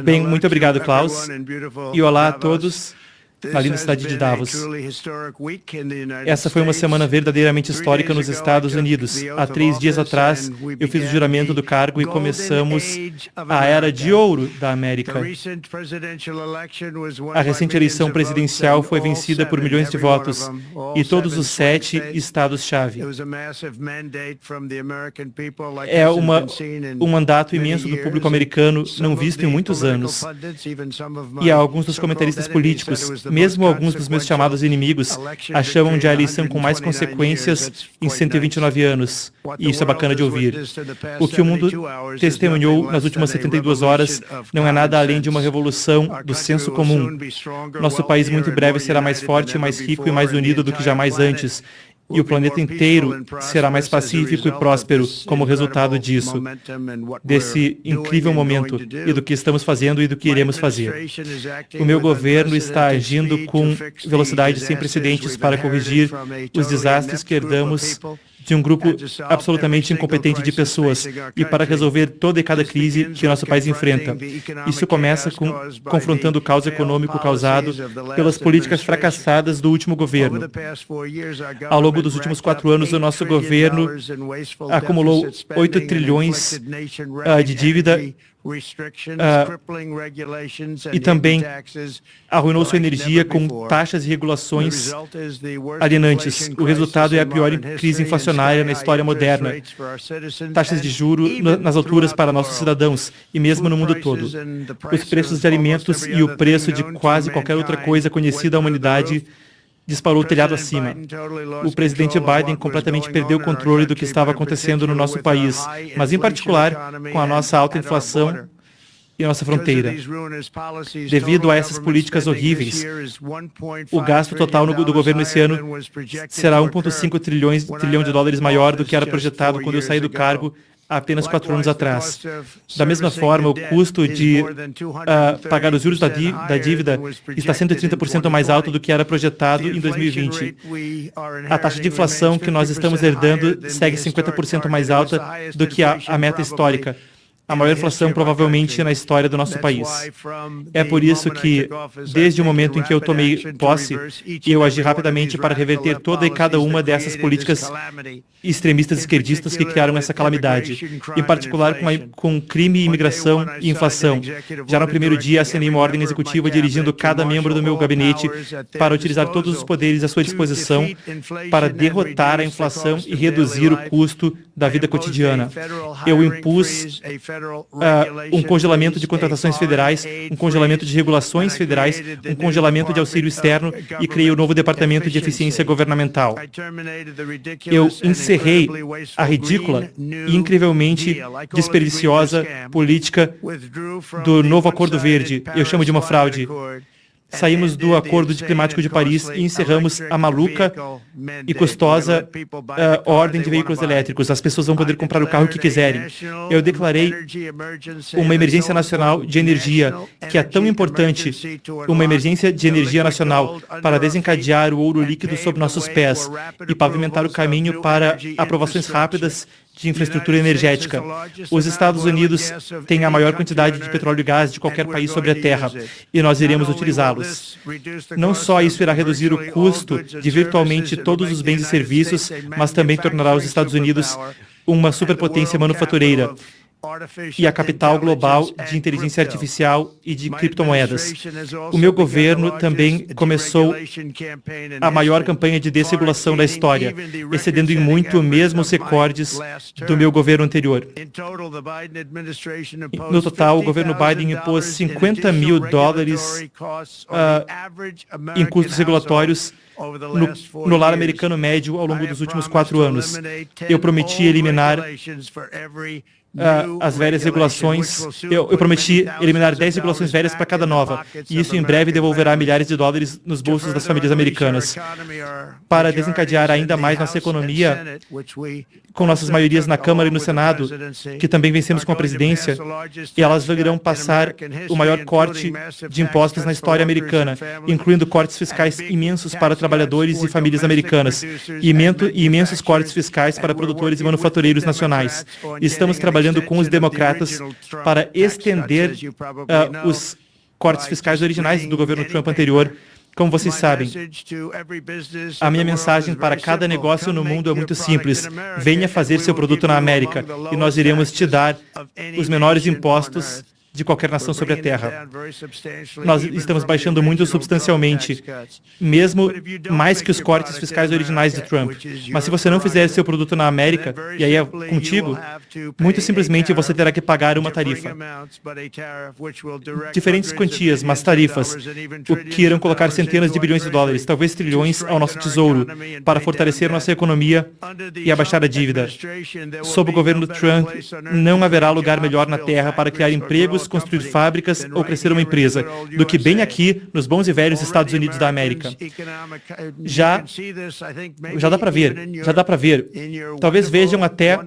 Bem, muito obrigado, Klaus. E olá a todos na linda cidade de Davos. Essa foi uma semana verdadeiramente histórica nos Estados Unidos. Há 3 dias atrás, eu fiz o juramento do cargo e começamos a era de ouro da América. A recente eleição presidencial foi vencida por milhões de votos e todos os 7 estados-chave. É um mandato imenso do público americano, não visto em muitos anos. E alguns dos comentaristas políticos, mesmo alguns dos meus chamados inimigos, achavam de a eleição com mais consequências em 129 anos. E isso é bacana de ouvir. O que o mundo testemunhou nas últimas 72 horas não é nada além de uma revolução do senso comum. Nosso país muito em breve será mais forte, mais rico e mais unido do que jamais antes. E o planeta inteiro será mais pacífico e próspero como resultado disso, desse incrível momento, e do que estamos fazendo e do que iremos fazer. O meu governo está agindo com velocidade sem precedentes para corrigir os desastres que herdamos de um grupo absolutamente incompetente de pessoas e para resolver toda e cada crise que nosso país enfrenta. Isso começa confrontando o caos econômico causado pelas políticas fracassadas do último governo. Ao longo dos últimos 4 anos, o nosso governo acumulou 8 trilhões de dívida e também arruinou sua energia com taxas e regulações alienantes. O resultado é a pior crise inflacionária na história moderna. Taxas de juros nas alturas para nossos cidadãos e mesmo no mundo todo. Os preços de alimentos e o preço de quase qualquer outra coisa conhecida à humanidade disparou o telhado acima. O presidente Biden completamente perdeu o controle do que estava acontecendo no nosso país, mas em particular com a nossa alta inflação e a nossa fronteira. Devido a essas políticas horríveis, o gasto total do governo esse ano será 1,5 trilhão de dólares maior do que era projetado quando eu saí do cargo há apenas 4 anos atrás. Da mesma forma, o custo de pagar os juros da dívida está 130% mais alto do que era projetado em 2020. A taxa de inflação que nós estamos herdando segue 50% mais alta do que a meta histórica. A maior inflação provavelmente na história do nosso país. É por isso que, desde o momento em que eu tomei posse, eu agi rapidamente para reverter toda e cada uma dessas políticas extremistas esquerdistas que criaram essa calamidade, em particular com crime, imigração e inflação. Já no primeiro dia, assinei uma ordem executiva dirigindo cada membro do meu gabinete para utilizar todos os poderes à sua disposição para derrotar a inflação e reduzir o custo da vida cotidiana. Eu impus um congelamento de contratações federais, um congelamento de regulações federais, um congelamento de auxílio externo e criei o novo Departamento de Eficiência Governamental. Eu encerrei a ridícula e incrivelmente desperdiciosa política do novo Acordo Verde. Eu chamo de uma fraude. Saímos do Acordo Climático de Paris e encerramos a maluca e custosa ordem de veículos elétricos. As pessoas vão poder comprar o carro que quiserem. Eu declarei uma emergência nacional de energia, que é tão importante, uma emergência de energia nacional, para desencadear o ouro líquido sob nossos pés e pavimentar o caminho para aprovações rápidas de infraestrutura energética. Os Estados Unidos têm a maior quantidade de petróleo e gás de qualquer país sobre a Terra, e nós iremos utilizá-los. Não só isso irá reduzir o custo de virtualmente todos os bens e serviços, mas também tornará os Estados Unidos uma superpotência manufatureira e a capital global de inteligência artificial e de criptomoedas. O meu governo também começou a maior campanha de desregulação da história, excedendo em muito mesmo os recordes do meu governo anterior. No total, o governo Biden impôs $50 mil em custos regulatórios no lar americano médio ao longo dos últimos 4 anos. Eu prometi eliminar as velhas regulações, eu prometi eliminar 10 regulações velhas para cada nova, e isso em breve devolverá milhares de dólares nos bolsos das famílias americanas. Para desencadear ainda mais nossa economia, com nossas maiorias na Câmara e no Senado, que também vencemos com a presidência, e elas irão passar o maior corte de impostos na história americana, incluindo cortes fiscais imensos para trabalhadores e famílias americanas, e imensos cortes fiscais para produtores e manufatureiros nacionais. Estamos trabalhando trabalhando com os democratas para estender os cortes fiscais originais do governo Trump anterior. Como vocês sabem, a minha mensagem para cada negócio no mundo é muito simples. Venha fazer seu produto na América e nós iremos te dar os menores impostos de qualquer nação sobre a Terra. Nós estamos baixando muito substancialmente, mesmo mais que os cortes fiscais originais de Trump. Mas se você não fizer seu produto na América, e aí é contigo, muito simplesmente você terá que pagar uma tarifa. Diferentes quantias, mas tarifas, o que irão colocar centenas de bilhões de dólares, talvez trilhões, ao nosso tesouro, para fortalecer nossa economia e abaixar a dívida. Sob o governo Trump, não haverá lugar melhor na Terra para criar empregos, construir fábricas ou crescer uma empresa, do que bem aqui, nos bons e velhos Estados Unidos da América. Já dá para ver. Talvez vejam até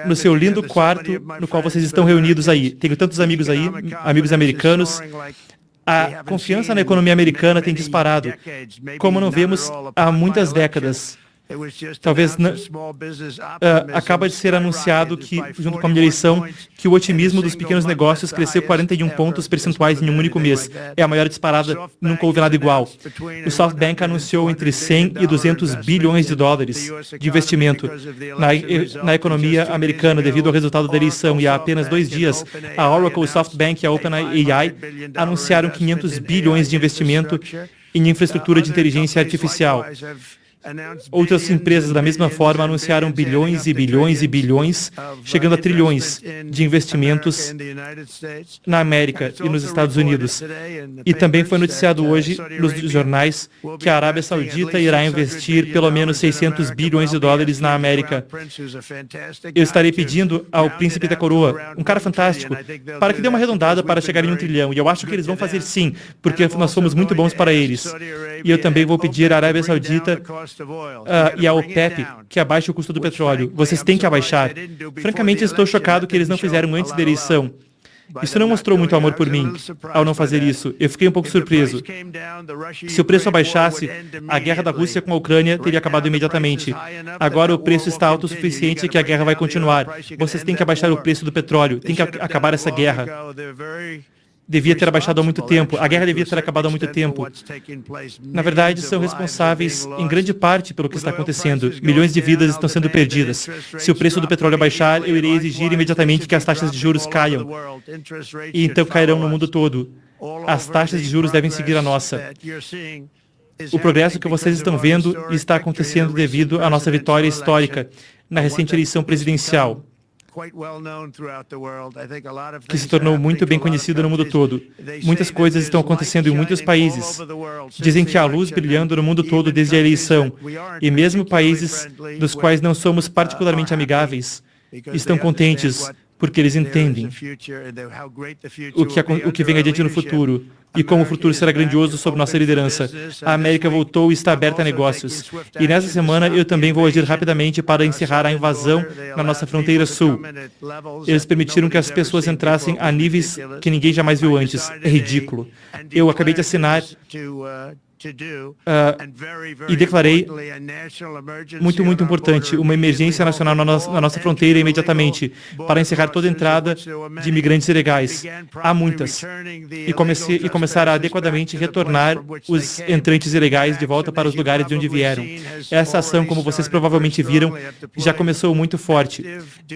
no seu lindo quarto no qual vocês estão reunidos aí. Tenho tantos amigos aí, amigos americanos. A confiança na economia americana tem disparado, como não vemos há muitas décadas. Talvez acaba de ser anunciado que, junto com a minha eleição, que o otimismo dos pequenos negócios cresceu 41 pontos percentuais em um único mês. É a maior disparada, nunca houve nada igual. O SoftBank anunciou entre 100 e 200 bilhões de dólares de investimento na economia americana devido ao resultado da eleição, e há apenas 2 dias, a Oracle, o SoftBank e a OpenAI anunciaram 500 bilhões de investimento em infraestrutura de inteligência artificial. Outras empresas da mesma forma anunciaram bilhões e bilhões e bilhões, chegando a trilhões de investimentos na América e nos Estados Unidos. E também foi noticiado hoje nos jornais que a Arábia Saudita irá investir pelo menos 600 bilhões de dólares na América. Eu estarei pedindo ao príncipe da coroa, um cara fantástico, para que dê uma arredondada para chegar em 1 trilhão. E eu acho que eles vão fazer sim, porque nós fomos muito bons para eles. E eu também vou pedir à Arábia Saudita e a OPEP que abaixe o custo do petróleo. Vocês têm que abaixar. Francamente, estou chocado que eles não fizeram antes da eleição. Isso não mostrou muito amor por mim, ao não fazer isso. Eu fiquei um pouco surpreso. Se o preço abaixasse, a guerra da Rússia com a Ucrânia teria acabado imediatamente. Agora o preço está alto o suficiente que a guerra vai continuar. Vocês têm que abaixar o preço do petróleo. Tem que acabar essa guerra. Devia ter abaixado há muito tempo. A guerra devia ter acabado há muito tempo. Na verdade, são responsáveis em grande parte pelo que está acontecendo. Milhões de vidas estão sendo perdidas. Se o preço do petróleo baixar, eu irei exigir imediatamente que as taxas de juros caiam. E então cairão no mundo todo. As taxas de juros devem seguir a nossa. O progresso que vocês estão vendo está acontecendo devido à nossa vitória histórica na recente eleição presidencial, que se tornou muito bem conhecida no mundo todo. Muitas coisas estão acontecendo em muitos países. Dizem que há luz brilhando no mundo todo desde a eleição, e mesmo países dos quais não somos particularmente amigáveis estão contentes porque eles entendem o que vem adiante no futuro e como o futuro será grandioso sob nossa liderança. A América voltou e está aberta a negócios. E nessa semana eu também vou agir rapidamente para encerrar a invasão na nossa fronteira sul. Eles permitiram que as pessoas entrassem a níveis que ninguém jamais viu antes. É ridículo. Eu acabei de assinar e declarei, muito importante, uma emergência nacional na nossa fronteira imediatamente, para encerrar toda a entrada de imigrantes ilegais. Há muitas. E começar a adequadamente retornar os entrantes ilegais de volta para os lugares de onde vieram. Essa ação, como vocês provavelmente viram, já começou muito forte.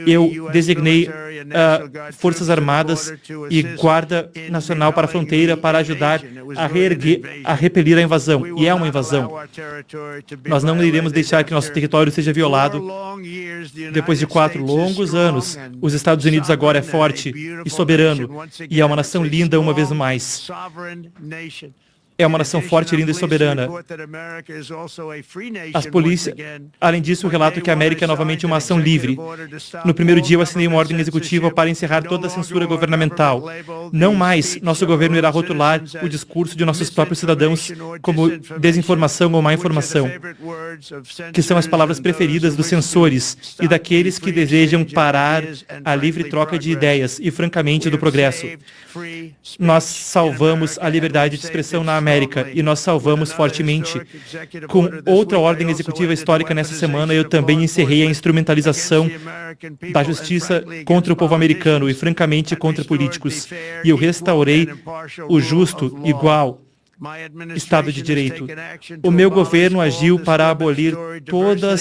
Eu designei Forças Armadas e Guarda Nacional para a fronteira para ajudar a repelir a invasão. E é uma invasão. Nós não iremos deixar que nosso território seja violado. Depois de 4 longos anos, os Estados Unidos agora é forte e soberano, e é uma nação linda uma vez mais. É uma nação forte, linda e soberana. Além disso, o relato é que a América é novamente uma ação livre. No primeiro dia, eu assinei uma ordem executiva para encerrar toda a censura governamental. Não mais nosso governo irá rotular o discurso de nossos próprios cidadãos como desinformação ou má informação, que são as palavras preferidas dos censores e daqueles que desejam parar a livre troca de ideias e, francamente, do progresso. Nós salvamos a liberdade de expressão na América América e nós salvamos fortemente. Com outra ordem executiva histórica nessa semana, eu também encerrei a instrumentalização da justiça contra o povo americano e, francamente, contra políticos. E eu restaurei o justo, igual Estado de Direito. O meu governo agiu para abolir toda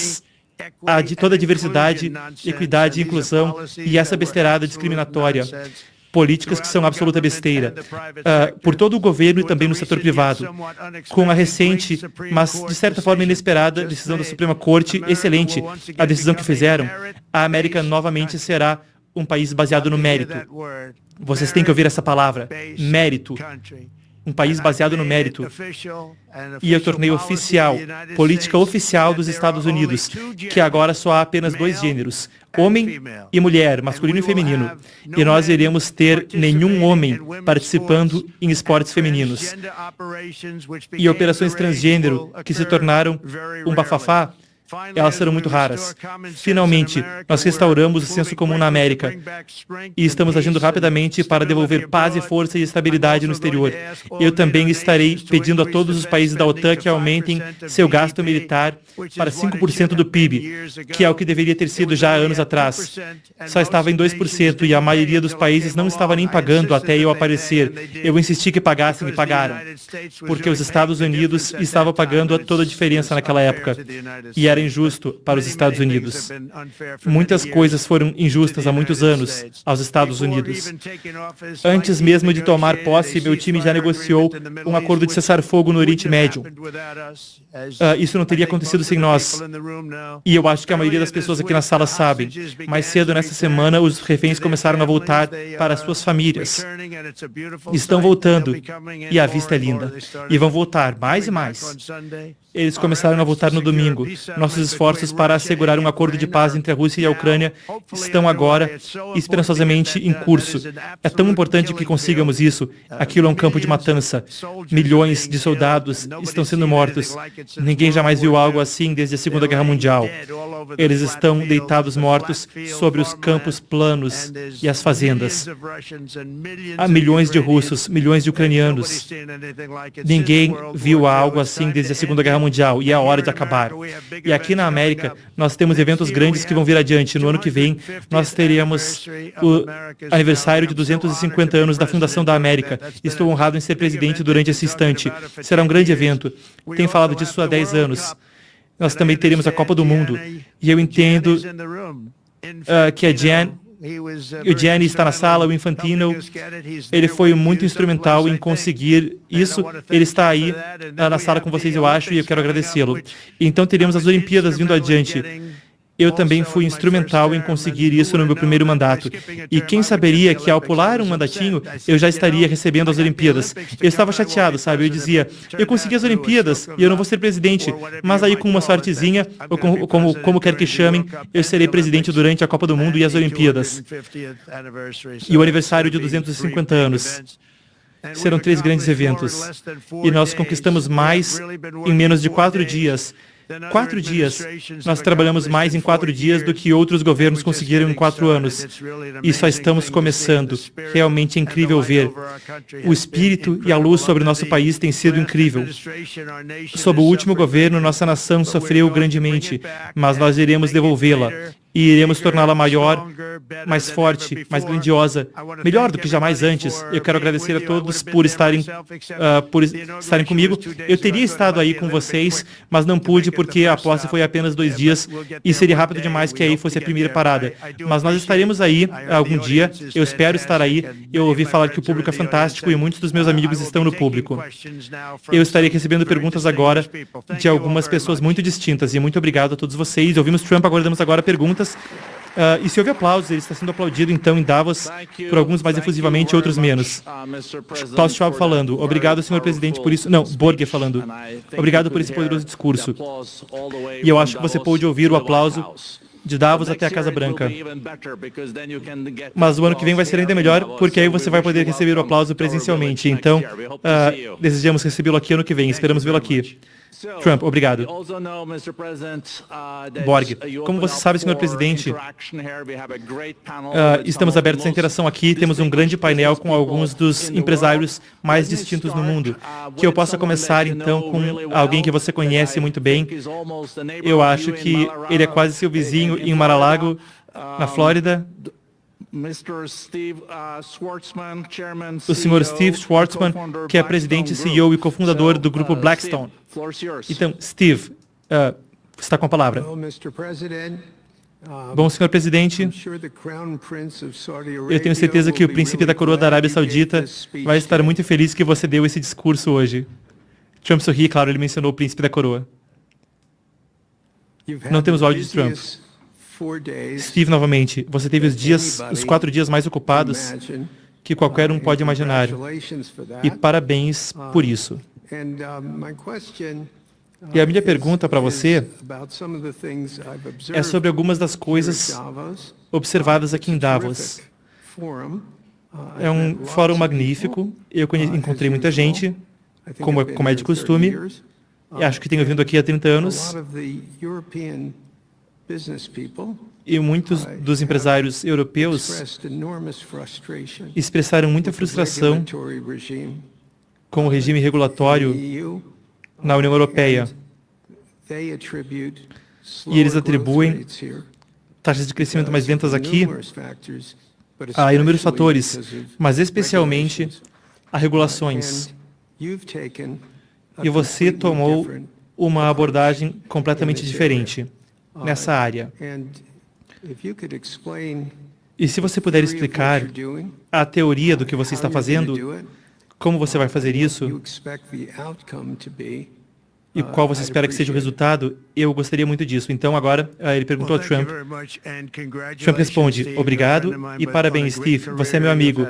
a diversidade, equidade e inclusão e essa besteirada discriminatória. Políticas que são absoluta besteira, por todo o governo e também no setor privado. Com a recente, mas de certa forma inesperada, decisão da Suprema Corte, excelente, a decisão que fizeram, a América novamente será um país baseado no mérito. Vocês têm que ouvir essa palavra, mérito. Um país baseado no mérito. E eu tornei oficial, política oficial dos Estados Unidos, que agora só há apenas 2 gêneros, homem e mulher, masculino e feminino. E nós iremos ter nenhum homem participando em esportes femininos. E operações transgênero, que se tornaram um bafafá, elas serão muito raras. Finalmente, nós restauramos o senso comum na América e estamos agindo rapidamente para devolver paz e força e estabilidade no exterior. Eu também estarei pedindo a todos os países da OTAN que aumentem seu gasto militar para 5% do PIB, que é o que deveria ter sido já há anos atrás. Só estava em 2% e a maioria dos países não estava nem pagando até eu aparecer. Eu insisti que pagassem e pagaram, porque os Estados Unidos estavam pagando toda a diferença naquela época. E era injusto para os Estados Unidos. Muitas coisas foram injustas há muitos anos aos Estados Unidos. Antes mesmo de tomar posse, meu time já negociou um acordo de cessar-fogo no Oriente Médio. Isso não teria acontecido sem nós. E eu acho que a maioria das pessoas aqui na sala sabem. Mais cedo nessa semana, os reféns começaram a voltar para suas famílias. Estão voltando. E a vista é linda. E vão voltar mais e mais. Eles começaram a voltar no domingo. Nossos esforços para assegurar um acordo de paz entre a Rússia e a Ucrânia estão agora esperançosamente em curso. É tão importante que consigamos isso. Aquilo é um campo de matança. Milhões de soldados estão sendo mortos. Ninguém jamais viu algo assim desde a Segunda Guerra Mundial. Eles estão deitados mortos sobre os campos planos e as fazendas. Há milhões de russos, milhões de ucranianos. Ninguém viu algo assim desde a Segunda Guerra Mundial e é a hora de acabar. E aqui na América, nós temos eventos grandes que vão vir adiante. No ano que vem, nós teremos o aniversário de 250 anos da fundação da América. Estou honrado em ser presidente durante esse instante. Será um grande evento. Tenho falado disso há 10 anos. Nós também teremos a Copa do Mundo. E eu entendo que a Gianni está na sala, o Infantino, ele foi muito instrumental em conseguir isso. Ele está aí na sala com vocês, eu acho, e eu quero agradecê-lo. Então teremos as Olimpíadas vindo adiante. Eu também fui instrumental em conseguir isso no meu primeiro mandato. E quem saberia que ao pular um mandatinho, eu já estaria recebendo as Olimpíadas. Eu estava chateado, sabe? Eu dizia, eu consegui as Olimpíadas e eu não vou ser presidente. Mas aí com uma sortezinha, ou como quer que chamem, eu serei presidente durante a Copa do Mundo e as Olimpíadas. E o aniversário de 250 anos. Serão 3 grandes eventos. E nós conquistamos mais em menos de 4 dias. 4 dias. Nós trabalhamos mais em 4 dias do que outros governos conseguiram em 4 anos. E só estamos começando. Realmente é incrível ver. O espírito e a luz sobre nosso país tem sido incrível. Sob o último governo, nossa nação sofreu grandemente, mas nós iremos devolvê-la. E iremos torná-la maior, mais forte, mais grandiosa, melhor do que jamais antes. Eu quero agradecer a todos por estarem comigo. Eu teria estado aí com vocês, mas não pude porque a posse foi apenas 2 dias e seria rápido demais que aí fosse a primeira parada. Mas nós estaremos aí algum dia, eu espero estar aí. Eu ouvi falar que o público é fantástico e muitos dos meus amigos estão no público. Eu estarei recebendo perguntas agora de algumas pessoas muito distintas e muito obrigado a todos vocês. Ouvimos Trump, aguardamos agora perguntas. E se houve aplausos, ele está sendo aplaudido então em Davos por alguns mais efusivamente, outros menos. Klaus Schwab falando, obrigado, senhor presidente, por isso... Não, Borger falando, obrigado por esse poderoso discurso. E eu acho que você pôde ouvir o aplauso de Davos até a Casa Branca. Mas o ano que vem vai ser ainda melhor, porque aí você vai poder receber o aplauso presencialmente. Então, desejamos recebê-lo aqui ano que vem. Esperamos vê-lo aqui. Trump, obrigado. Borg, como você sabe, senhor presidente, estamos abertos à interação aqui, temos um grande painel com alguns dos empresários mais distintos no mundo. Que eu possa começar, então, com alguém que você conhece muito bem. Eu acho que ele é quase seu vizinho em Mar-a-Lago, na Flórida. O senhor Steve Schwarzman, que é presidente, CEO e cofundador do grupo Blackstone. Então, Steve, você está com a palavra. Bom, senhor presidente, eu tenho certeza que o príncipe da coroa da Arábia Saudita vai estar muito feliz que você deu esse discurso hoje. Trump sorri, claro, ele mencionou o príncipe da coroa. Não temos áudio de Trump. Steve, novamente, você teve os 4 dias mais ocupados que qualquer um pode imaginar. E parabéns por isso. E a minha pergunta para você é sobre algumas das coisas observadas aqui em Davos. É um fórum magnífico, eu encontrei muita gente, como é de costume, e acho que tenho vindo aqui há 30 anos. E muitos dos empresários europeus expressaram muita frustração com o regime regulatório na União Europeia. E eles atribuem taxas de crescimento mais lentas aqui a inúmeros fatores, mas especialmente a regulações. E você tomou uma abordagem completamente diferente nessa área. E se você puder explicar a teoria do que você está fazendo, como você vai fazer isso, e qual você espera que seja o resultado, eu gostaria muito disso. Então, agora, ele perguntou a Trump. Trump responde, obrigado e parabéns, Steve, você é meu amigo,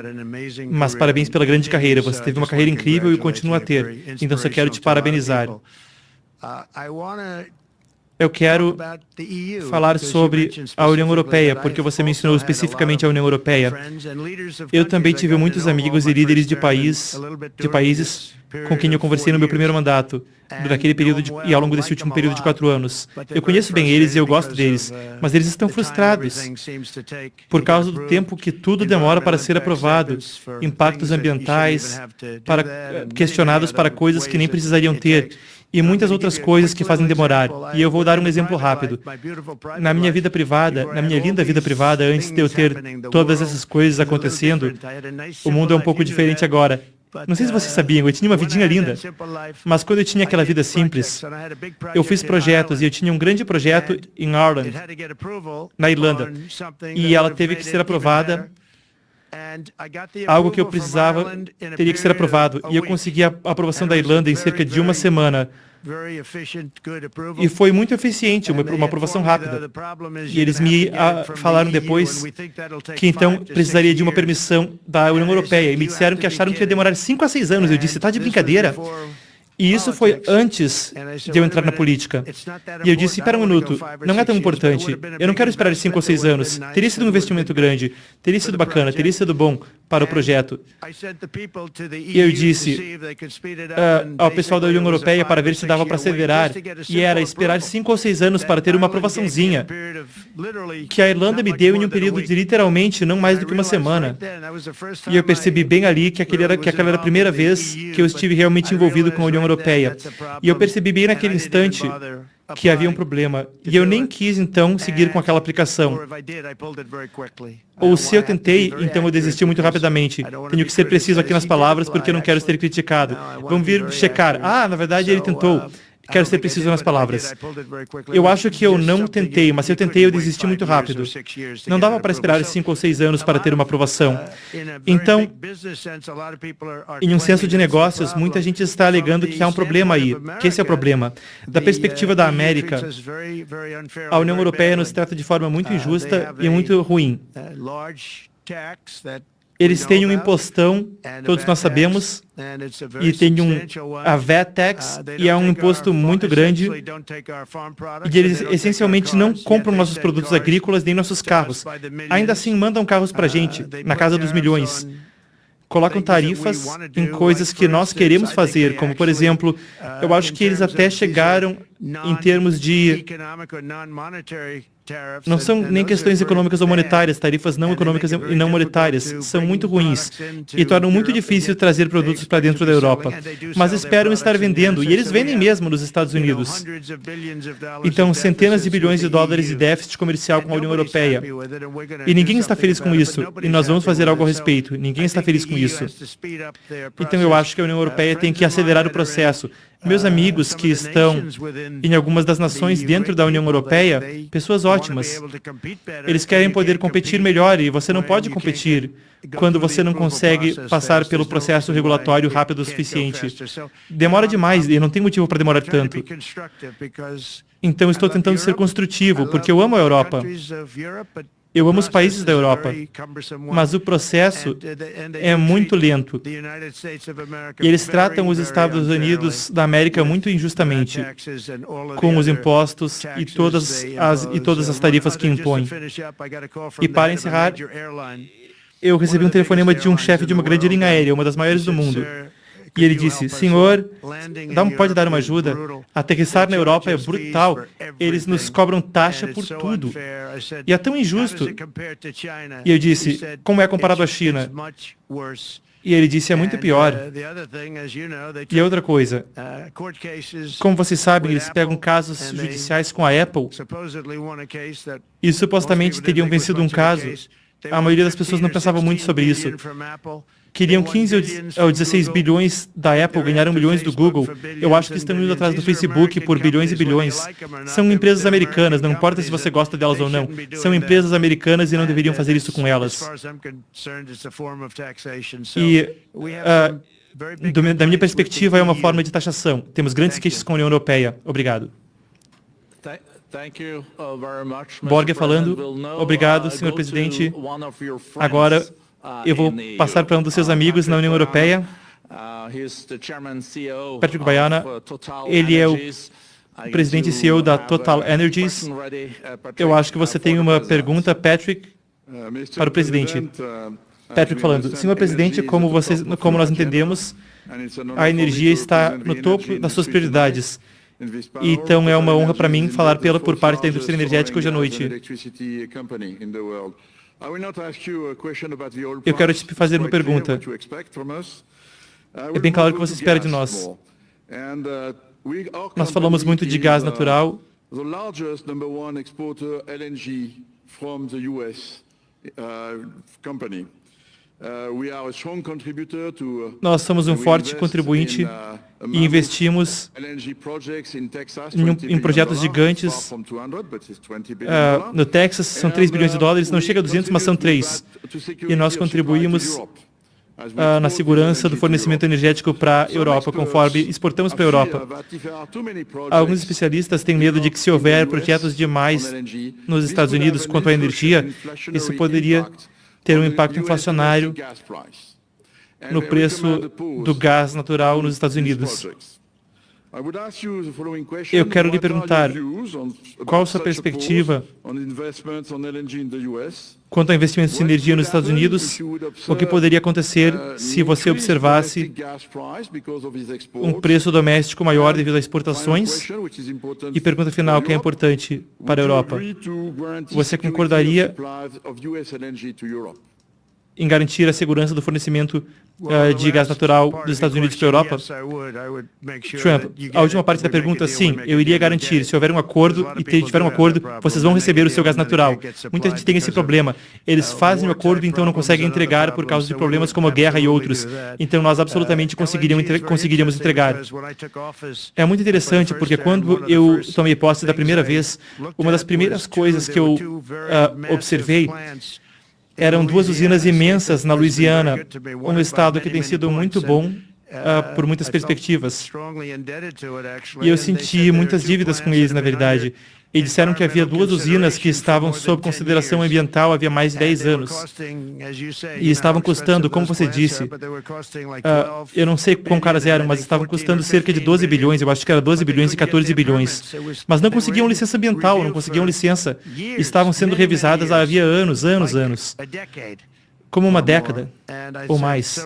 mas parabéns pela grande carreira. Você teve uma carreira incrível e continua a ter. Então, só quero te parabenizar. Eu quero falar sobre a União Europeia, porque você mencionou especificamente a União Europeia. Eu também tive muitos amigos e líderes de países com quem eu conversei no meu primeiro mandato, naquele período e ao longo desse último período de 4 anos. Eu conheço bem eles e eu gosto deles, mas eles estão frustrados por causa do tempo que tudo demora para ser aprovado, impactos ambientais, questionados para coisas que nem precisariam ter, e muitas outras coisas que fazem demorar. E eu vou dar um exemplo rápido. Na minha vida privada, na minha linda vida privada, antes de eu ter todas essas coisas acontecendo, o mundo é um pouco diferente agora. Não sei se vocês sabiam, eu tinha uma vidinha linda, mas quando eu tinha aquela vida simples, eu fiz projetos, e eu tinha um grande projeto em Ireland, na Irlanda, e ela teve que ser aprovada. Algo que eu precisava teria que ser aprovado, e eu consegui a aprovação da Irlanda em cerca de uma semana. E foi muito eficiente, uma aprovação rápida. E eles me falaram depois que então precisaria de uma permissão da União Europeia. E me disseram que acharam que ia demorar 5 a 6 anos. Eu disse, tá de brincadeira? E isso foi antes de eu entrar na política. E eu disse, espera um minuto, não é tão importante. Eu não quero esperar 5 ou 6 anos. Teria sido um investimento grande, teria sido bacana, teria sido bom para o projeto. E eu disse ao pessoal da União Europeia para ver se dava para acelerar. E era esperar 5 ou 6 anos para ter uma aprovaçãozinha que a Irlanda me deu em um período de literalmente não mais do que uma semana. E eu percebi bem ali que aquela era a primeira vez que eu estive realmente envolvido com a União Europeia. E eu percebi bem naquele instante que havia um problema. E eu nem quis, então, seguir com aquela aplicação. Ou se eu tentei, então eu desisti muito rapidamente. Tenho que ser preciso aqui nas palavras porque eu não quero ser criticado. Vamos vir checar. Ah, na verdade ele tentou. Quero ser preciso nas palavras. Eu acho que eu não tentei, mas se eu tentei, eu desisti muito rápido. Não dava para esperar 5 ou 6 anos para ter uma aprovação. Então, em um senso de negócios, muita gente está alegando que há um problema aí, que esse é o problema. Da perspectiva da América, a União Europeia nos trata de forma muito injusta e muito ruim. Eles têm um impostão, todos nós sabemos, e tem a VAT tax, e é um imposto muito grande, e eles essencialmente não compram nossos produtos agrícolas nem nossos carros. Ainda assim, mandam carros para a gente, na casa dos milhões. colocam tarifas em coisas que nós queremos fazer, como, por exemplo, eu acho que eles até chegaram em termos de... Não são nem questões econômicas ou monetárias, tarifas não econômicas e não monetárias, são muito ruins e tornam muito difícil trazer produtos para dentro da Europa. Mas esperam estar vendendo, e eles vendem mesmo nos Estados Unidos. Então, centenas de bilhões de dólares de déficit comercial com a União Europeia. E ninguém está feliz com isso, e nós vamos fazer algo a respeito. Ninguém está feliz com isso. Então, eu acho que a União Europeia tem que acelerar o processo. Meus amigos que estão em algumas das nações dentro da União Europeia, pessoas ótimas, eles querem poder competir melhor e você não pode competir quando você não consegue passar pelo processo regulatório rápido o suficiente. Demora demais e não tem motivo para demorar tanto. Então estou tentando ser construtivo, porque eu amo a Europa. Eu amo os países da Europa, mas o processo é muito lento. E eles tratam os Estados Unidos da América muito injustamente, com os impostos e todas as tarifas que impõem. E para encerrar, eu recebi um telefonema de um chefe de uma grande linha aérea, uma das maiores do mundo. E ele disse, senhor, pode dar uma ajuda? Aterrissar na Europa é brutal. Eles nos cobram taxa por tudo. E é tão injusto. E eu disse, como é comparado à China? E ele disse, é muito pior. E outra coisa, como vocês sabem, eles pegam casos judiciais com a Apple e supostamente teriam vencido um caso. A maioria das pessoas não pensava muito sobre isso. Queriam 15 ou 16 bilhões da Apple, ganharam milhões do Google. Eu acho que estão indo atrás do Facebook por bilhões e bilhões. São empresas americanas, não importa se você gosta delas ou não. São empresas americanas e não deveriam fazer isso com elas. E, da minha perspectiva, é uma forma de taxação. Temos grandes queixas com a União Europeia. Obrigado. Borger falando. Obrigado, senhor presidente. Agora, eu vou passar para um dos seus amigos na União Europeia, Patrick Baiana. Ele é o presidente e CEO da Total Energies. Eu acho que você tem uma pergunta, Patrick, para o presidente. Patrick falando. Senhor presidente, como nós entendemos, a energia está no topo das suas prioridades. Então é uma honra para mim falar por parte da indústria energética hoje à noite. Eu quero te fazer uma pergunta. É bem claro o que você espera de nós. Nós falamos muito de gás natural. Nós somos um forte contribuinte e investimos em projetos gigantes. No Texas são 3 bilhões de dólares, não chega a 200, mas são 3. E nós contribuímos na segurança do fornecimento energético para a Europa, conforme exportamos para a Europa. Alguns especialistas têm medo de que se houver projetos demais nos Estados Unidos quanto à energia, isso poderia ter um impacto inflacionário no preço do gás natural nos Estados Unidos. Eu quero lhe perguntar, qual a sua perspectiva quanto a investimentos em energia nos Estados Unidos? O que poderia acontecer se você observasse um preço doméstico maior devido às exportações? E pergunta final, que é importante para a Europa. Você concordaria em garantir a segurança do fornecimento de gás natural dos Estados Unidos para a Europa? Trump, a última parte da pergunta, sim, eu iria garantir. Se houver um acordo e tiver um acordo, vocês vão receber o seu gás natural. Muita gente tem esse problema. Eles fazem o acordo e então não conseguem entregar por causa de problemas como a guerra e outros. Então nós absolutamente conseguiríamos entregar. É muito interessante porque quando eu tomei posse da primeira vez, uma das primeiras coisas que eu observei eram 2 usinas imensas na Louisiana, um estado que tem sido muito bom por muitas perspectivas. E eu senti muitas dívidas com eles, na verdade. E disseram que havia 2 usinas que estavam sob consideração ambiental havia mais de 10 anos. E estavam custando, como você disse, eu não sei quão caras eram, mas estavam custando cerca de 12 bilhões, eu acho que era 12 bilhões e 14 bilhões. Mas não conseguiam licença ambiental, não conseguiam licença. Estavam sendo revisadas havia anos. como uma década ou mais.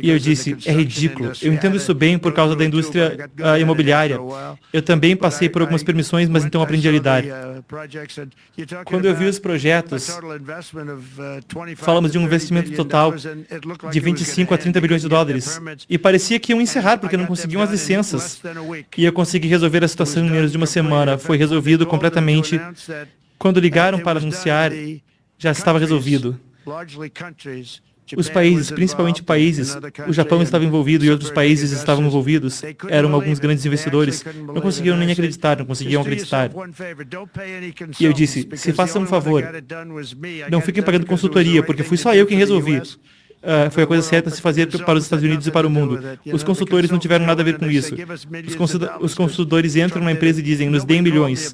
E eu disse, é ridículo. Eu entendo isso bem por causa da indústria imobiliária. Eu também passei por algumas permissões, mas então aprendi a lidar. Quando eu vi os projetos, falamos de um investimento total de 25 a 30 bilhões de dólares. E parecia que iam encerrar, porque não conseguiam as licenças. E eu consegui resolver a situação em menos de uma semana. Foi resolvido completamente. Quando ligaram para anunciar, já estava resolvido. Os países, principalmente países, o Japão estava envolvido e outros países estavam envolvidos, eram alguns grandes investidores, não conseguiam nem acreditar, não conseguiam acreditar. E eu disse, se façam um favor, não fiquem pagando consultoria, porque fui só eu quem resolvi. Foi a coisa certa a se fazer para os Estados Unidos e para o mundo. Os consultores não tiveram nada a ver com isso. Os consultores entram na empresa e dizem, nos deem milhões.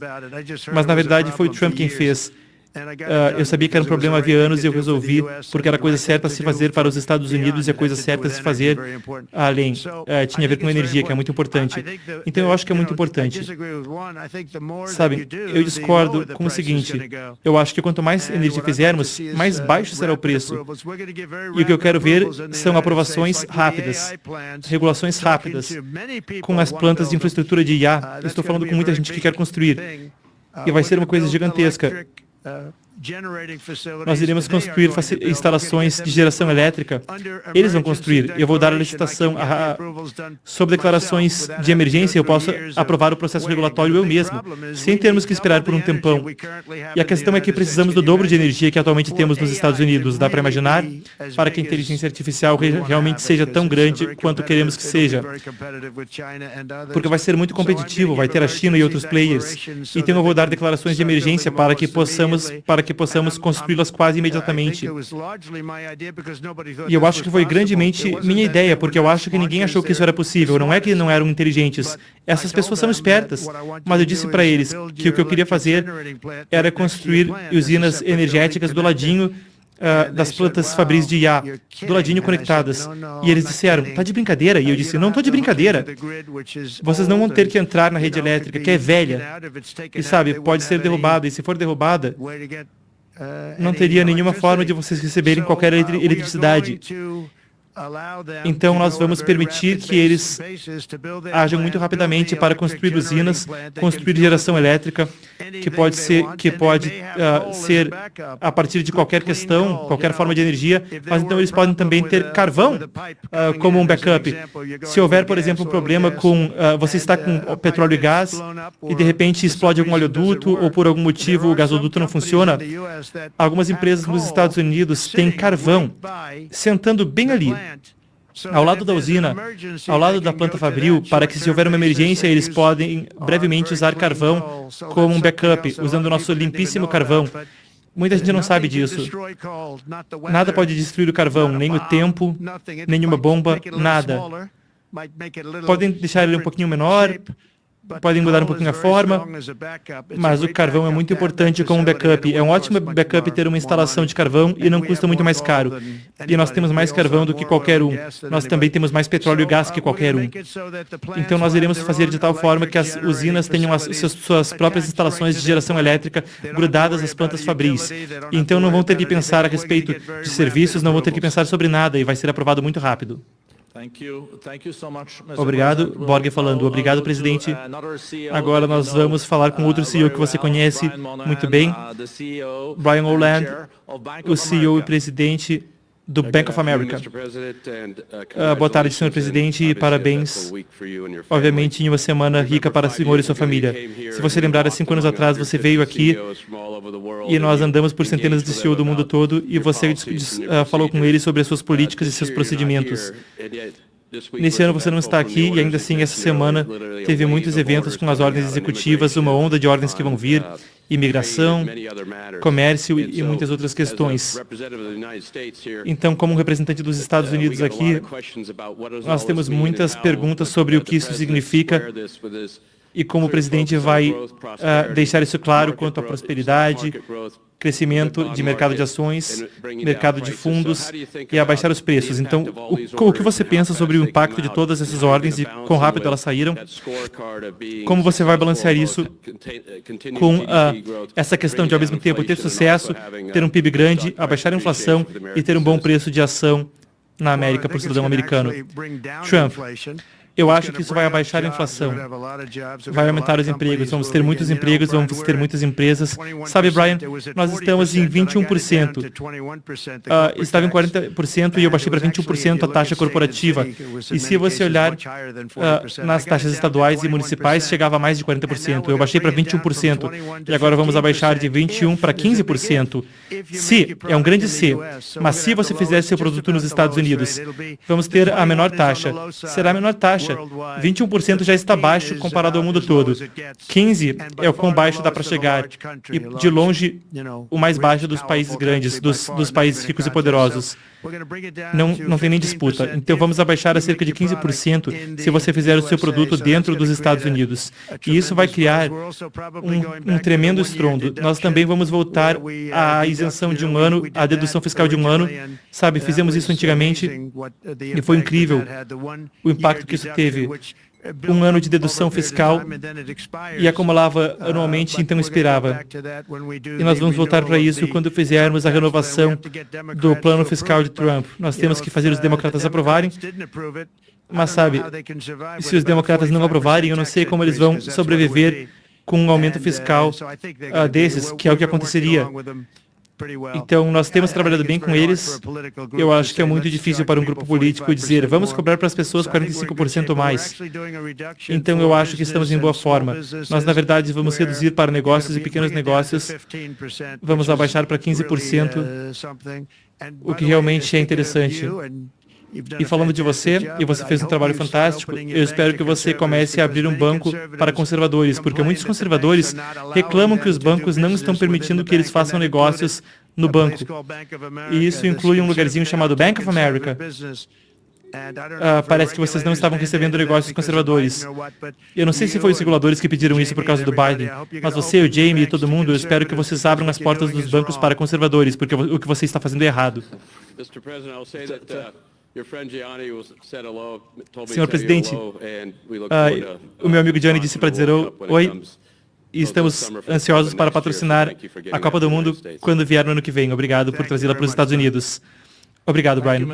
Mas, na verdade, foi o Trump quem fez. Eu sabia que era um problema havia anos e eu resolvi, porque era a coisa certa a se fazer para os Estados Unidos e a coisa certa a se fazer além. Tinha a ver com energia, que é muito importante. Então, eu acho que é muito importante. Sabe, eu discordo com o seguinte, eu acho que quanto mais energia fizermos, mais baixo será o preço. E o que eu quero ver são aprovações rápidas, regulações rápidas, com as plantas de infraestrutura de IA. Estou falando com muita gente que quer construir. E vai ser uma coisa gigantesca. Nós iremos construir instalações de geração elétrica. Eles vão construir. Eu vou dar a licitação sobre declarações de emergência. Eu posso aprovar o processo regulatório eu mesmo, sem termos que esperar por um tempão. E a questão é que precisamos do dobro de energia que atualmente temos nos Estados Unidos. Dá para imaginar? Para que a inteligência artificial realmente seja tão grande quanto queremos que seja. Porque vai ser muito competitivo, vai ter a China e outros players. Então eu vou dar declarações de emergência para que possamos construí-las quase imediatamente. E eu acho que foi grandemente minha ideia, porque eu acho que ninguém achou que isso era possível. Não é que não eram inteligentes. Essas pessoas são espertas. Mas eu disse para eles que o que eu queria fazer era construir usinas energéticas do ladinho das plantas fabris de IA, do ladinho conectadas. E eles disseram, tá de brincadeira? E eu disse, não tô de brincadeira. Vocês não vão ter que entrar na rede elétrica, que é velha. E sabe, pode ser derrubada. E se for derrubada, não teria nenhuma forma de vocês receberem qualquer eletricidade. Então, nós vamos permitir que eles ajam muito rapidamente para construir usinas, construir geração elétrica, que pode ser a partir de qualquer questão, qualquer forma de energia, mas então eles podem também ter carvão como um backup. Se houver, por exemplo, um problema com... você está com petróleo e gás e, de repente, explode algum oleoduto ou, por algum motivo, o gasoduto não funciona, algumas empresas nos Estados Unidos têm carvão sentando bem ali, ao lado da usina, ao lado da planta fabril, para que se houver uma emergência, eles podem brevemente usar carvão como um backup, usando o nosso limpíssimo carvão. Muita gente não sabe disso. Nada pode destruir o carvão, nem o tempo, nenhuma bomba, nada. Podem deixar ele um pouquinho menor, podem mudar um pouquinho a forma, mas o carvão é muito importante como backup. É um ótimo backup ter uma instalação de carvão e não custa muito mais caro. E nós temos mais carvão do que qualquer um. Nós também temos mais petróleo e gás que qualquer um. Então nós iremos fazer de tal forma que as usinas tenham suas próprias instalações de geração elétrica grudadas às plantas fabris. Então não vão ter que pensar a respeito de serviços, não vão ter que pensar sobre nada e vai ser aprovado muito rápido. Obrigado, Borge falando. Obrigado, presidente. Agora nós vamos falar com outro CEO que você conhece muito bem, Brian Oland, o CEO e presidente do Bank of America. Boa tarde, senhor presidente, e parabéns, obviamente, em uma semana rica para o senhor e sua família. Se você lembrar, há 5 anos atrás, você veio aqui e nós andamos por centenas de CEO do mundo todo e você falou com eles sobre as suas políticas e seus procedimentos. Nesse ano você não está aqui e ainda assim essa semana teve muitos eventos com as ordens executivas, uma onda de ordens que vão vir, imigração, comércio e muitas outras questões. Então, como representante dos Estados Unidos aqui, nós temos muitas perguntas sobre o que isso significa e como o presidente vai deixar isso claro quanto à prosperidade, crescimento de mercado de ações, mercado de fundos e abaixar os preços. Então, o que você pensa sobre o impacto de todas essas ordens e quão rápido elas saíram? Como você vai balancear isso com essa questão de, ao mesmo tempo, ter sucesso, ter um PIB grande, abaixar a inflação e ter um bom preço de ação na América para o cidadão americano? Trump. Eu acho que isso vai abaixar a inflação, vai aumentar os empregos, vamos ter muitos empregos, vamos ter muitas empresas. Sabe, Brian, nós estamos em 21%, estava em 40% e eu baixei para 21% a taxa corporativa. E se você olhar nas taxas estaduais e municipais, chegava a mais de 40%. Eu baixei para 21% e agora vamos abaixar de 21% para 15%. Se, é um grande se, mas se você fizer seu produto nos Estados Unidos, vamos ter a menor taxa. Será a menor taxa. 21% já está baixo comparado ao mundo todo. 15% é o quão baixo dá para chegar. E, de longe, o mais baixo dos países grandes, dos países ricos e poderosos. Não tem nem disputa. Então, vamos abaixar a cerca de 15% se você fizer o seu produto dentro dos Estados Unidos. E isso vai criar um tremendo estrondo. Nós também vamos voltar à isenção de um ano, à dedução fiscal de um ano. Sabe, fizemos isso antigamente e foi incrível o impacto que isso teve. Um ano de dedução fiscal e acumulava anualmente, então expirava. E nós vamos voltar para isso quando fizermos a renovação do plano fiscal de Trump. Nós temos que fazer os democratas aprovarem, mas sabe, se os democratas não aprovarem, eu não sei como eles vão sobreviver com um aumento fiscal desses, que é o que aconteceria. Então, nós temos trabalhado bem com eles. Eu acho que é muito difícil para um grupo político dizer, vamos cobrar para as pessoas 45% mais. Então, eu acho que estamos em boa forma. Nós, na verdade, vamos reduzir para negócios e pequenos negócios. Vamos abaixar para 15%, o que realmente é interessante. E falando de você, e você fez um trabalho fantástico, eu espero que você comece a abrir um banco para conservadores, porque muitos conservadores reclamam que os bancos não estão permitindo que eles façam negócios no banco. E isso inclui um lugarzinho chamado Bank of America. Parece que vocês não estavam recebendo negócios conservadores. Eu não sei se foi os reguladores que pediram isso por causa do Biden, mas você, o Jamie e todo mundo, eu espero que vocês abram as portas dos bancos para conservadores, porque o que você está fazendo é errado. Senhor presidente, o meu amigo Johnny disse para dizer oi, e estamos ansiosos para patrocinar a Copa do Mundo quando vier no ano que vem. Obrigado por trazê-la para os Estados Unidos. Obrigado, Brian.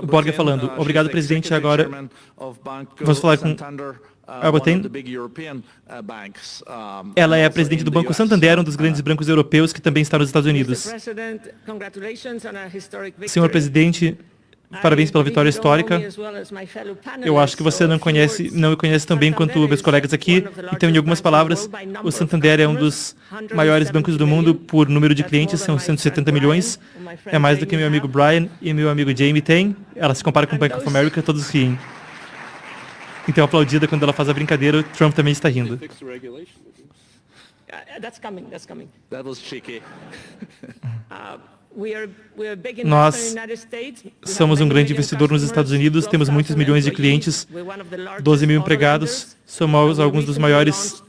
Borga falando. Obrigado, presidente. Agora vamos falar com Albertine. Ela é a presidente do Banco Santander, um dos grandes bancos europeus que também está nos Estados Unidos. Senhor presidente, parabéns pela vitória histórica. Eu acho que você não me conhece tão bem quanto meus colegas aqui. Então, em algumas palavras, o Santander é um dos maiores bancos do mundo por número de clientes, são 170 milhões. É mais do que meu amigo Brian e meu amigo Jamie têm. Ela se compara com o Bank of America, todos riem. Então, aplaudida quando ela faz a brincadeira, o Trump também está rindo. Nós somos um grande investidor nos Estados Unidos, temos muitos milhões de clientes, 12 mil empregados, somos alguns dos maiores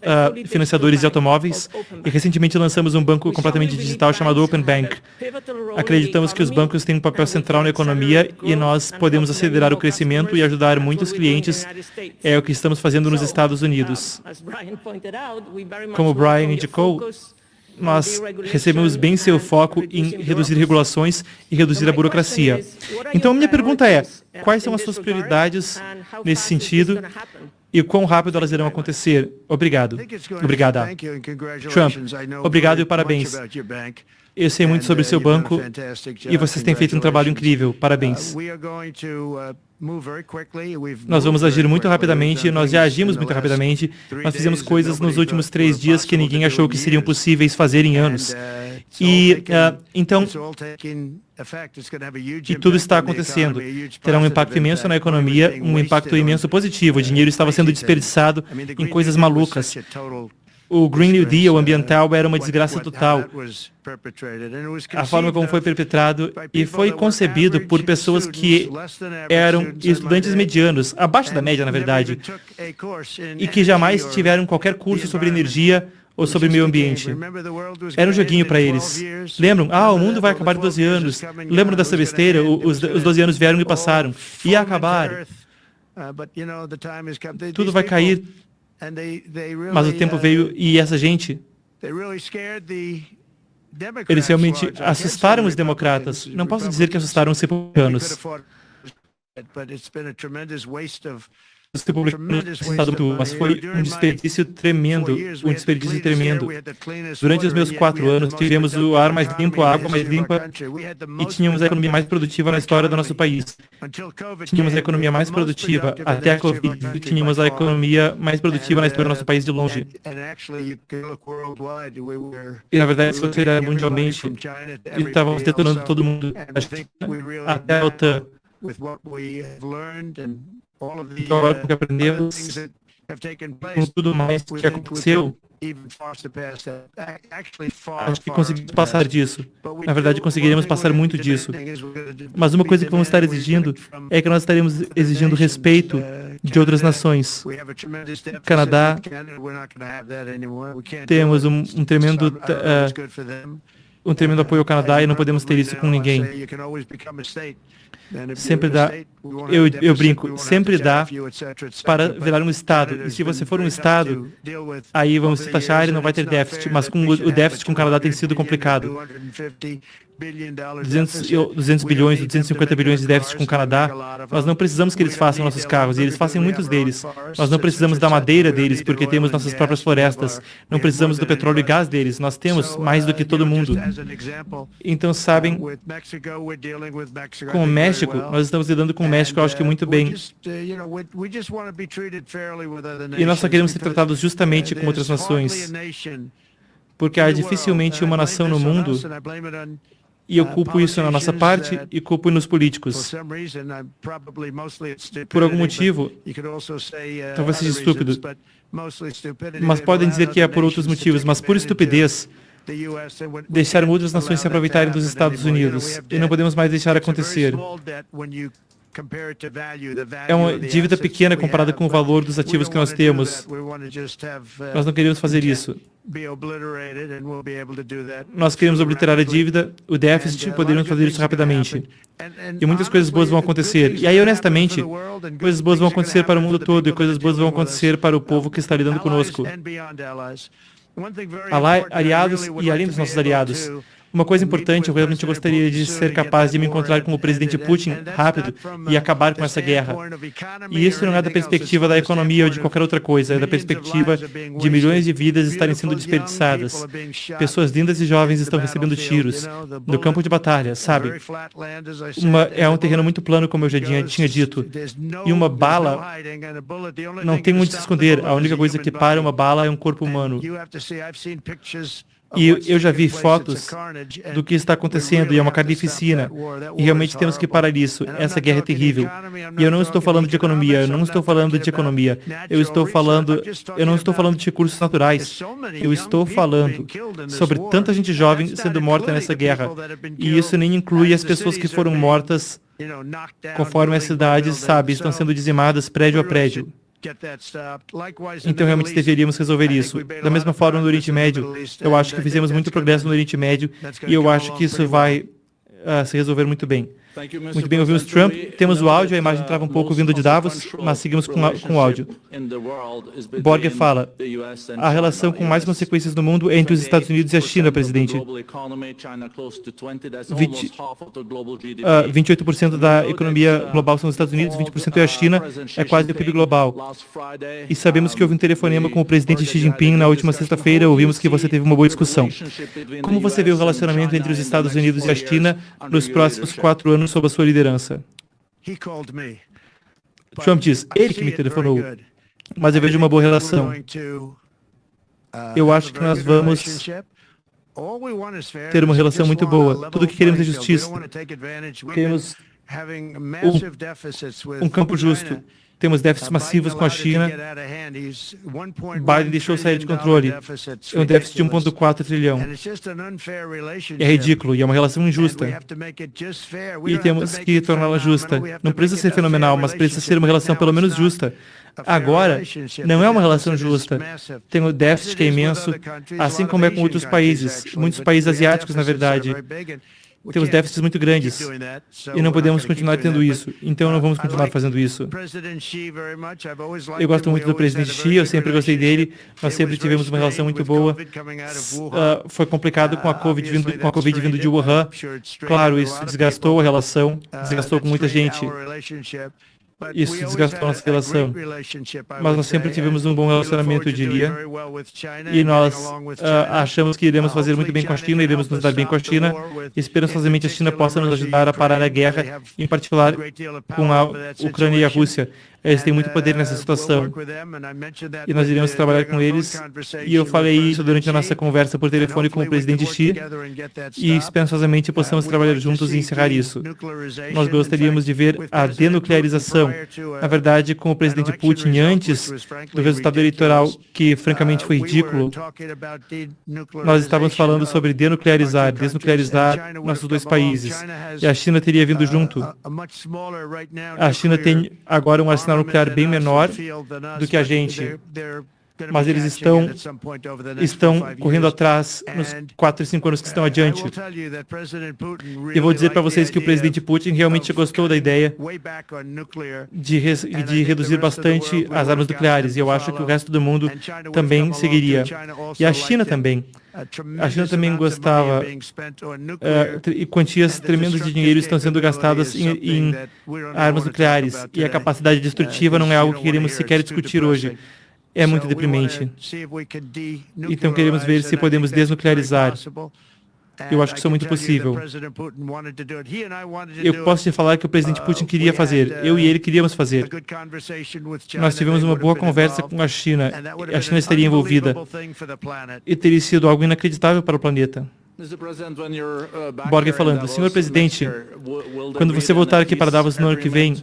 financiadores de automóveis e recentemente lançamos um banco completamente digital chamado Open Bank. Acreditamos que os bancos têm um papel central na economia e nós podemos acelerar o crescimento e ajudar muitos clientes. É o que estamos fazendo nos Estados Unidos. Como o Brian indicou, nós recebemos bem seu foco em reduzir regulações e reduzir a burocracia. Então, a minha pergunta é, quais são as suas prioridades nesse sentido e quão rápido elas irão acontecer? Obrigado. Obrigada. Trump, obrigado e parabéns. Eu sei muito sobre o seu banco e vocês têm feito um trabalho incrível. Parabéns. Nós vamos agir muito rapidamente, nós já agimos muito rapidamente, nós fizemos coisas nos últimos 3 dias que ninguém achou que seriam possíveis fazer em anos. Então, tudo está acontecendo. Terá um impacto imenso na economia, um impacto imenso positivo. O dinheiro estava sendo desperdiçado em coisas malucas. o Green New Deal ambiental era uma desgraça total. A forma como foi perpetrado e foi concebido por pessoas que eram estudantes medianos, abaixo da média, na verdade, e que jamais tiveram qualquer curso sobre energia ou sobre meio ambiente. Era um joguinho para eles. Lembram? O mundo vai acabar em 12 anos. Lembram dessa besteira? Os 12 anos vieram e passaram. Ia acabar. Tudo vai cair. Mas o tempo veio e essa gente, eles realmente assustaram os democratas. Não posso dizer que assustaram os republicanos. Os republicanos, mas foi um desperdício tremendo, Durante os meus 4 anos, tivemos o ar mais limpo, a água mais limpa e tínhamos a economia mais produtiva na história do nosso país. Tínhamos a economia mais produtiva, até a Covid, tínhamos a economia mais produtiva na história do nosso país de longe. E, na verdade, se você olhar mundialmente, estávamos detonando todo mundo, até a OTAN. Então, agora que aprendemos, com tudo mais que aconteceu, acho que conseguimos passar disso. Na verdade, conseguiremos passar muito disso. Mas uma coisa que vamos estar exigindo é que nós estaremos exigindo respeito de outras nações. Canadá, temos um tremendo apoio ao Canadá e não podemos ter isso com ninguém. Sempre dá, eu brinco, sempre dá para virar um Estado. E se você for um Estado, aí vamos se taxar e não vai ter déficit. Mas com o déficit com o Canadá tem sido complicado. 200 bilhões, 250 bilhões de déficit com o Canadá, nós não precisamos que eles façam nossos carros, e eles fazem muitos deles. Nós não precisamos da madeira deles, porque temos nossas próprias florestas. Não precisamos do petróleo e gás deles, nós temos mais do que todo mundo. Então, sabem, com o México, nós estamos lidando com o México, eu acho que muito bem. E nós só queremos ser tratados justamente como outras nações, porque há dificilmente uma nação no mundo, e eu culpo isso na nossa parte e culpo nos políticos. Por algum motivo, talvez seja estúpido, mas podem dizer que é por outros motivos, mas por estupidez, deixaram outras nações se aproveitarem dos Estados Unidos, e não podemos mais deixar acontecer. É uma dívida pequena comparada com o valor dos ativos que nós temos. Nós não queremos fazer isso. Nós queremos obliterar a dívida, o déficit, poderíamos fazer isso rapidamente. E muitas coisas boas vão acontecer. E aí, honestamente, coisas boas vão acontecer para o mundo todo e coisas boas vão acontecer para o povo que está lidando conosco. Aliados e além dos nossos aliados. Uma coisa importante, eu realmente gostaria de ser capaz de me encontrar com o presidente Putin rápido e acabar com essa guerra. E isso não é da perspectiva da economia ou de qualquer outra coisa, é da perspectiva de milhões de vidas estarem sendo desperdiçadas. Pessoas lindas e jovens estão recebendo tiros no campo de batalha, sabe? É um terreno muito plano, como eu já tinha dito. E uma bala não tem onde se esconder. A única coisa que para uma bala é um corpo humano. E eu já vi fotos do que está acontecendo, e é uma carnificina. E realmente temos que parar isso. Essa guerra é terrível. E eu não estou falando de economia, eu não estou falando de recursos naturais. Eu estou falando sobre tanta gente jovem sendo morta nessa guerra. E isso nem inclui as pessoas que foram mortas conforme as cidades, sabe, estão sendo dizimadas prédio a prédio. Então, realmente deveríamos resolver isso. Da mesma forma, no Oriente Médio, eu acho que fizemos muito progresso no Oriente Médio e eu acho que isso vai se resolver muito bem. Muito bem, ouvimos Trump. Temos o áudio, a imagem trava um pouco vindo de Davos, mas seguimos com o áudio. Borger fala, a relação com mais consequências no mundo é entre os Estados Unidos e a China, presidente. 28% da economia global são os Estados Unidos, 20% é a China, é quase o PIB global. E sabemos que houve um telefonema com o presidente Xi Jinping na última sexta-feira, ouvimos que você teve uma boa discussão. Como você vê o relacionamento entre os Estados Unidos e a China nos próximos 4 anos sob a sua liderança? Trump diz, ele que me telefonou, mas eu vejo uma boa relação. Eu acho que nós vamos ter uma relação muito boa. Tudo o que queremos é justiça. Queremos um campo justo. Temos déficits massivos com a China. Biden deixou sair de controle. É um déficit de 1,4 trilhão. É ridículo e é uma relação injusta. E temos que torná-la justa. Não precisa ser fenomenal, mas precisa ser uma relação pelo menos justa. Agora, não é uma relação justa. Tem o déficit que é imenso, assim como é com outros países, muitos países asiáticos, na verdade. Temos déficits muito grandes e não podemos continuar tendo isso. Então não vamos continuar fazendo isso. Eu gosto muito do presidente Xi, eu sempre gostei dele. Nós sempre tivemos uma relação muito boa. Foi complicado com a Covid vindo de Wuhan. Claro, isso desgastou a relação, desgastou com muita gente. Isso desgastou a nossa relação. Mas nós sempre tivemos um bom relacionamento, eu diria. E nós achamos que iremos fazer muito bem com a China, iremos nos dar bem com a China. E esperançosamente a China possa nos ajudar a parar a guerra, em particular com a Ucrânia e a Rússia. Eles têm muito poder nessa situação. E nós iremos trabalhar com eles. E eu falei isso durante a nossa conversa por telefone com o presidente Xi. E esperançosamente possamos trabalhar juntos e encerrar isso. Nós gostaríamos de ver a denuclearização. Na verdade, com o presidente Putin, antes do resultado eleitoral, que francamente foi ridículo, nós estávamos falando sobre desnuclearizar nossos dois países. E a China teria vindo junto. A China tem agora um arsenal nuclear bem menor do que a gente, mas eles estão correndo atrás nos 4 e 5 anos que estão adiante. E vou dizer para vocês que o presidente Putin realmente gostou da ideia de reduzir bastante as armas nucleares, e eu acho que o resto do mundo também seguiria. E a China também. A China também gostava, e quantias tremendas de dinheiro estão sendo gastadas em armas nucleares, e a capacidade destrutiva não é algo que queremos sequer discutir hoje. É muito deprimente. Então queremos ver se podemos desnuclearizar. Eu acho que isso é muito possível. Eu posso te falar que o presidente Putin queria fazer. Eu e ele queríamos fazer. Nós tivemos uma boa conversa com a China. A China estaria envolvida. E teria sido algo inacreditável para o planeta. Borg falando, senhor presidente, quando você voltar aqui para Davos no ano que vem,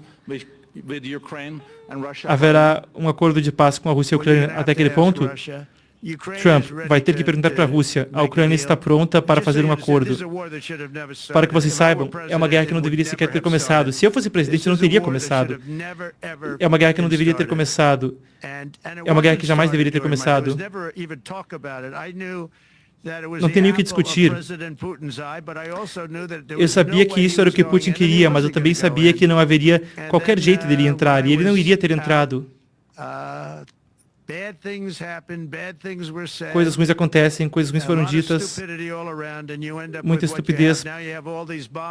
haverá um acordo de paz com a Rússia e a Ucrânia até aquele ponto? Trump vai ter que perguntar para a Rússia, a Ucrânia está pronta para fazer um acordo. Para que vocês saibam, é uma guerra que não deveria sequer ter começado. Se eu fosse presidente, eu não teria começado. É uma guerra que não deveria ter começado. É uma guerra que jamais deveria ter começado. Não tem nem o que discutir. Eu sabia que isso era o que Putin queria, mas eu também sabia que não haveria qualquer jeito dele entrar, e ele não iria ter entrado. Coisas ruins acontecem, coisas ruins foram ditas, muita estupidez,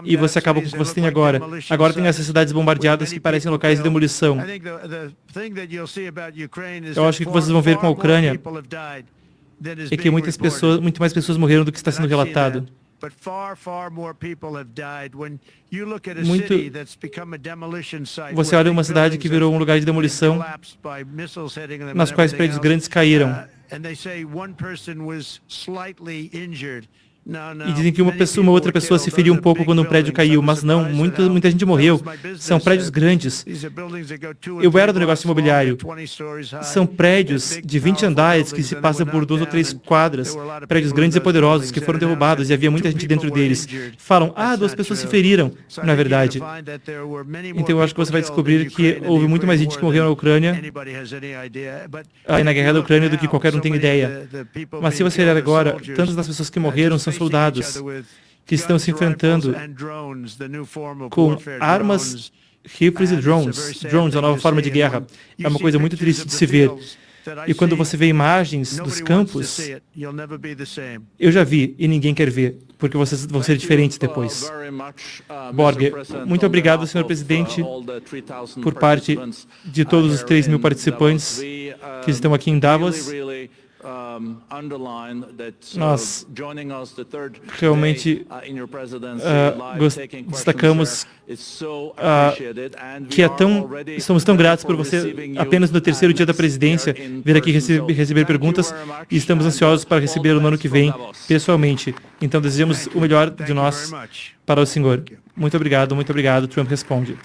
e você acaba com o que você tem agora. Agora tem essas cidades bombardeadas que parecem locais de demolição. Eu acho que o que vocês vão ver com a Ucrânia é que muito mais pessoas morreram do que está sendo relatado. Você olha uma cidade que virou um lugar de demolição, nas quais prédios grandes caíram. E dizem que uma outra pessoa se feriu um pouco quando um prédio caiu, mas não, muita gente morreu. São prédios grandes. Eu era do negócio imobiliário. São prédios de 20 andares que se passam por 2 ou 3 quadras. Prédios grandes e poderosos que foram derrubados e havia muita gente dentro deles. Falam, 2 pessoas se feriram. Não é verdade. Então eu acho que você vai descobrir que houve muito mais gente que morreu na Ucrânia, na guerra da Ucrânia, do que qualquer um tem ideia. Mas se você olhar agora, tantas das pessoas que morreram são soldados que estão se enfrentando com armas, rifles e drones. Drones é uma nova forma de guerra. É uma coisa muito triste de se ver. E quando você vê imagens dos campos, eu já vi e ninguém quer ver, porque vocês vão ser diferentes depois. Borg, muito obrigado, senhor presidente, por parte de todos os 3.000 participantes que estão aqui em Davos. Nós realmente destacamos que estamos tão gratos por você apenas no 3º dia da presidência vir aqui receber perguntas, e estamos ansiosos para receber no ano que vem pessoalmente. Então desejamos o melhor de nós para o senhor. Muito obrigado, Trump responde.